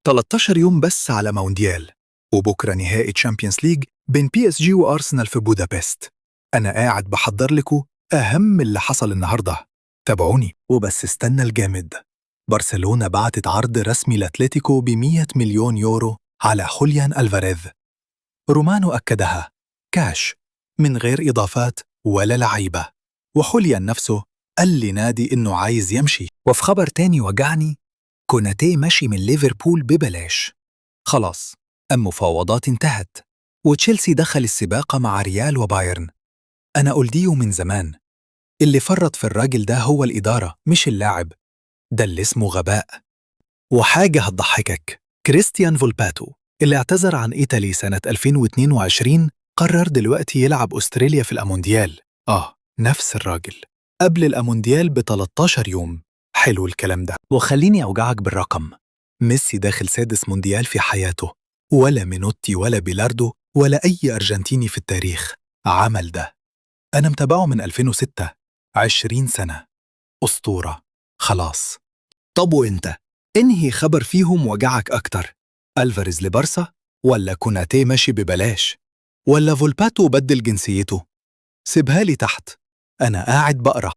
13 يوم بس على مونديال، وبكرة نهائي تشامبيونز ليج بين بي اس جي وأرسنال في بودابست. أنا قاعد بحضر لكم أهم اللي حصل النهاردة. تابعوني. وبس استنى الجامد، برشلونة بعتت عرض رسمي لأتلتيكو ب100 مليون يورو على خوليان ألفاريز. رومانو أكدها كاش من غير إضافات ولا لعيبة، وخوليان نفسه قال لنادي إنه عايز يمشي. وفي خبر تاني وجعني، كوناتي ماشي من ليفربول ببلاش خلاص، المفاوضات انتهت، وتشيلسي دخل السباق مع ريال وبايرن. أنا قلديه من زمان، اللي فرط في الراجل ده هو الإدارة مش اللاعب، ده اللي اسمه غباء. وحاجة هتضحكك، كريستيان فولباتو اللي اعتذر عن إيطالي سنة 2022 قرر دلوقتي يلعب أستراليا في الأمونديال. نفس الراجل قبل الأمونديال ب13 يوم. حلو الكلام ده. وخليني أوجعك بالرقم، ميسي داخل سادس مونديال في حياته، ولا مينوتي ولا بيلاردو ولا أي أرجنتيني في التاريخ عمل ده. أنا متابعه من 2006، 20 سنة، أسطورة خلاص. طب وإنت، إنهي خبر فيهم وجعك أكتر؟ ألفاريز لبارسا، ولا كوناتي ماشي ببلاش، ولا فولباتو بدل جنسيته؟ سيبها لي تحت، أنا قاعد بقرأ.